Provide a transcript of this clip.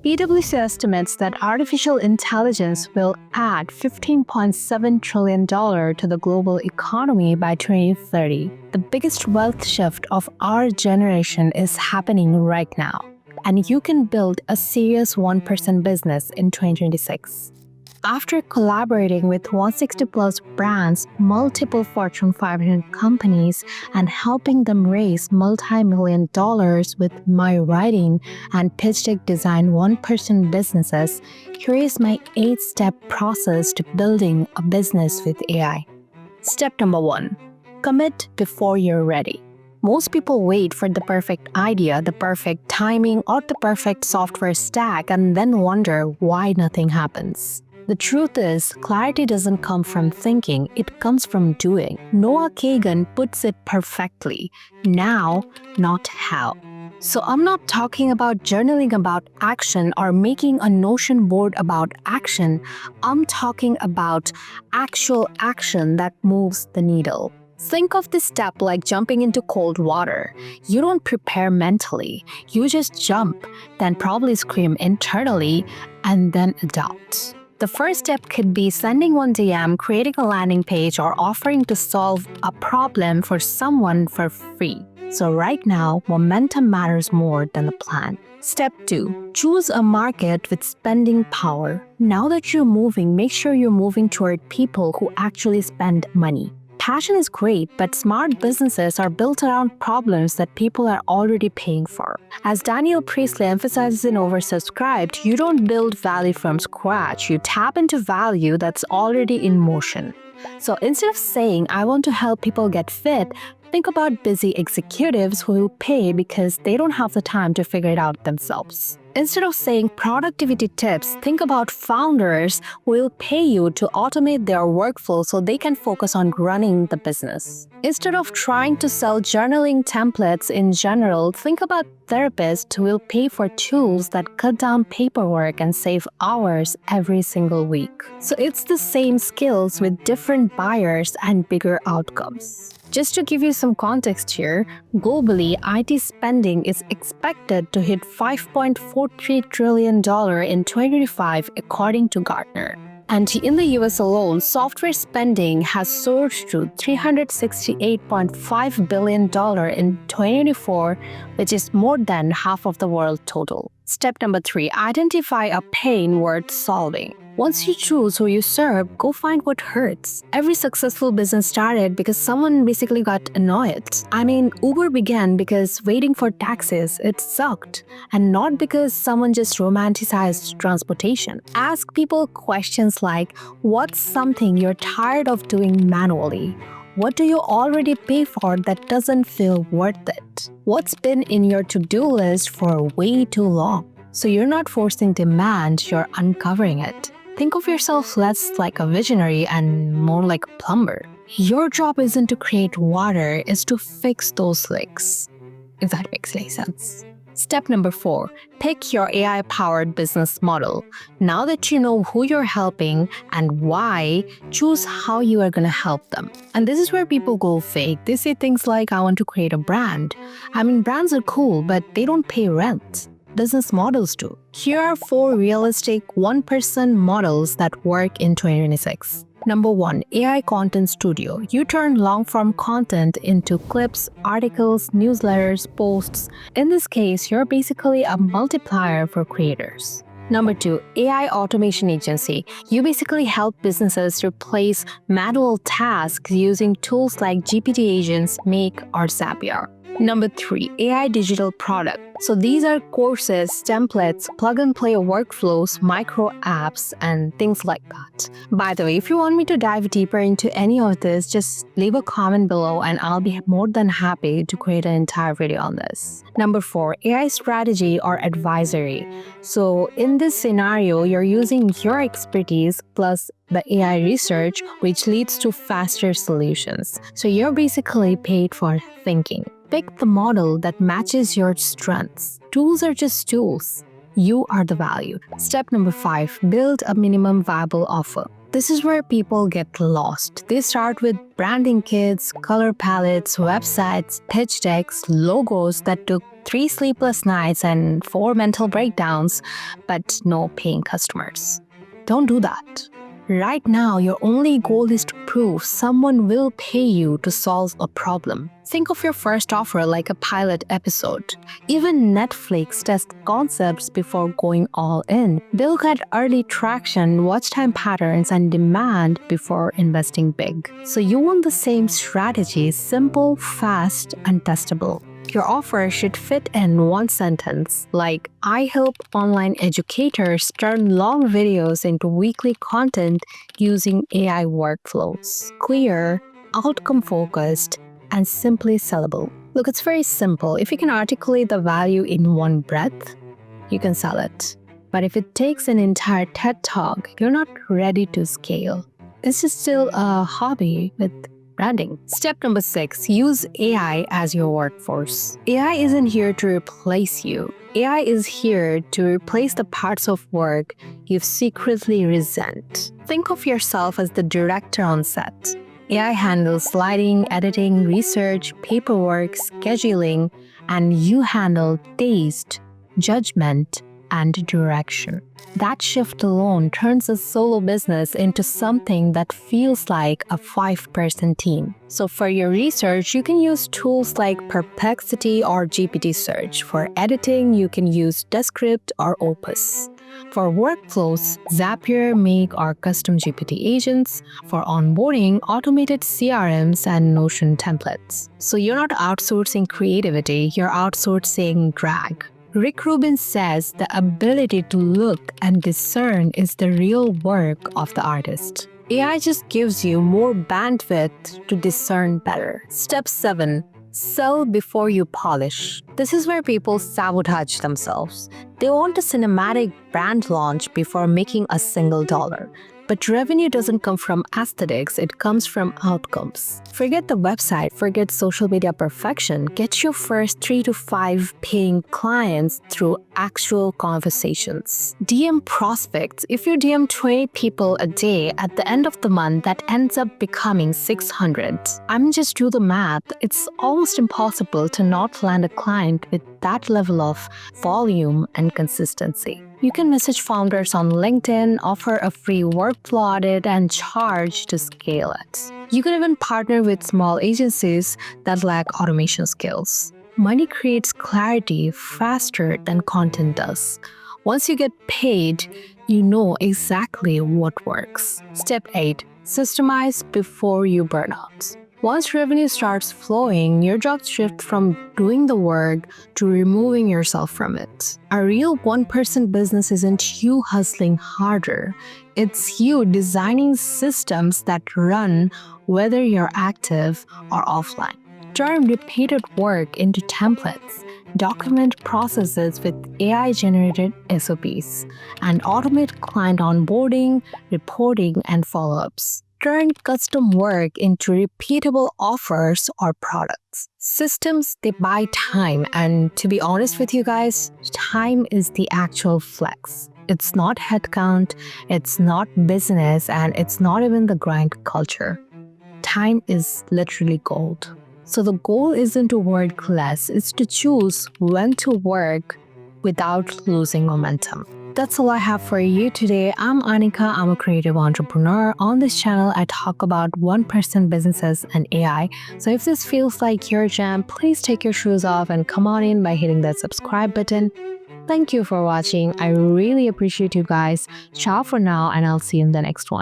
PwC estimates that artificial intelligence will add $15.7 trillion to the global economy by 2030. The biggest wealth shift of our generation is happening right now, and you can build a serious 1% business in 2026. After collaborating with 160 plus brands, multiple Fortune 500 companies, and helping them raise multi-million dollars with my writing and pitch deck design 1% businesses, here is my 8-step process to building a business with AI. Step number 1. Commit before you're ready. Most people wait for the perfect idea, the perfect timing, or the perfect software stack and then wonder why nothing happens. The truth is, clarity doesn't come from thinking, it comes from doing. Noah Kagan puts it perfectly. Now, not how. So I'm not talking about journaling about action or making a Notion board about action. I'm talking about actual action that moves the needle. Think of this step like jumping into cold water. You don't prepare mentally. You just jump, then probably scream internally, and then adopt. The first step could be sending one DM, creating a landing page, or offering to solve a problem for someone for free. So right now, momentum matters more than the plan. Step 2. Choose a market with spending power. Now that you're moving, make sure you're moving toward people who actually spend money. Passion is great, but smart businesses are built around problems that people are already paying for. As Daniel Priestley emphasizes in Oversubscribed, you don't build value from scratch, you tap into value that's already in motion. So instead of saying, I want to help people get fit, think about busy executives who will pay because they don't have the time to figure it out themselves. Instead of saying productivity tips, think about founders who will pay you to automate their workflow so they can focus on running the business. Instead of trying to sell journaling templates in general, think about therapists who will pay for tools that cut down paperwork and save hours every single week. So it's the same skills with different buyers and bigger outcomes. Just to give you some context here, globally, IT spending is expected to hit $5.43 trillion in 2025 according to Gartner. And in the US alone, software spending has soared to $368.5 billion in 2024, which is more than half of the world total. Step number 3, identify a pain worth solving. Once you choose who you serve, go find what hurts. Every successful business started because someone basically got annoyed. I mean, Uber began because waiting for taxis, it sucked. And not because someone just romanticized transportation. Ask people questions like, what's something you're tired of doing manually? What do you already pay for that doesn't feel worth it? What's been in your to-do list for way too long? So you're not forcing demand, you're uncovering it. Think of yourself less like a visionary and more like a plumber. Your job isn't to create water, it's to fix those leaks. If that makes any sense. Step number 4, pick your AI-powered business model. Now that you know who you're helping and why, choose how you are going to help them. And this is where people go fake. They say things like, I want to create a brand. I mean, brands are cool, but they don't pay rent. Business models do. Here are 4 realistic 1% models that work in 2026. Number 1, AI Content Studio. You turn long-form content into clips, articles, newsletters, posts. In this case, you're basically a multiplier for creators. Number 2, AI Automation Agency. You basically help businesses replace manual tasks using tools like GPT agents, Make, or Zapier. Number 3, AI Digital Product. So these are courses, templates, plug-and-play workflows, micro apps, and things like that. By the way, if you want me to dive deeper into any of this, just leave a comment below and I'll be more than happy to create an entire video on this. Number 4, AI Strategy or Advisory. So in this scenario, you're using your expertise plus the AI research, which leads to faster solutions. So you're basically paid for thinking. Pick the model that matches your strengths. Tools are just tools. You are the value. Step number 5, build a minimum viable offer. This is where people get lost. They start with branding kits, color palettes, websites, pitch decks, logos that took 3 sleepless nights and 4 mental breakdowns, but no paying customers. Don't do that. Right now, your only goal is to prove someone will pay you to solve a problem. Think of your first offer like a pilot episode. Even Netflix tests concepts before going all in. They look at early traction, watch time patterns, and demand before investing big. So you want the same strategy: simple, fast, and testable. Your offer should fit in one sentence, like, I help online educators turn long videos into weekly content using AI workflows. Clear, outcome-focused, and simply sellable. Look, it's very simple. If you can articulate the value in one breath, you can sell it. But if it takes an entire TED Talk, you're not ready to scale. This is still a hobby with branding. Step number 6, use AI as your workforce. AI isn't here to replace you. AI is here to replace the parts of work you secretly resent. Think of yourself as the director on set. AI handles lighting, editing, research, paperwork, scheduling, and you handle taste, judgment, and direction. That shift alone turns a solo business into something that feels like a 5-person team. So for your research, you can use tools like Perplexity or GPT Search. For editing, you can use Descript or Opus. For workflows, Zapier, Make, or custom GPT agents. For onboarding, automated CRMs and Notion templates. So you're not outsourcing creativity, you're outsourcing drag. Rick Rubin says the ability to look and discern is the real work of the artist. AI just gives you more bandwidth to discern better. Step 7. Sell before you polish. This is where people sabotage themselves. They want a cinematic brand launch before making a single dollar. But revenue doesn't come from aesthetics, it comes from outcomes. Forget the website, forget social media perfection. Get your first 3 to 5 paying clients through actual conversations. DM prospects. If you DM 20 people a day, at the end of the month, that ends up becoming 600. Just do the math. It's almost impossible to not land a client with that level of volume and consistency. You can message founders on LinkedIn, offer a free workflow audit, and charge to scale it. You can even partner with small agencies that lack automation skills. Money creates clarity faster than content does. Once you get paid, you know exactly what works. Step 8. Systemize before you burn out. Once revenue starts flowing, your job shifts from doing the work to removing yourself from it. A real one-person business isn't you hustling harder. It's you designing systems that run whether you're active or offline. Turn repeated work into templates, document processes with AI-generated SOPs, and automate client onboarding, reporting, and follow-ups. Turn custom work into repeatable offers or products. Systems, they buy time, and to be honest with you guys, time is the actual flex. It's not headcount, it's not business, and it's not even the grind culture. Time is literally gold. So the goal isn't to work less, it's to choose when to work without losing momentum. That's all I have for you today. I'm Anika. I'm a creative entrepreneur. On this channel, I talk about one-person businesses and AI. So if this feels like your jam, please take your shoes off and come on in by hitting that subscribe button. Thank you for watching. I really appreciate you guys. Ciao for now, and I'll see you in the next one.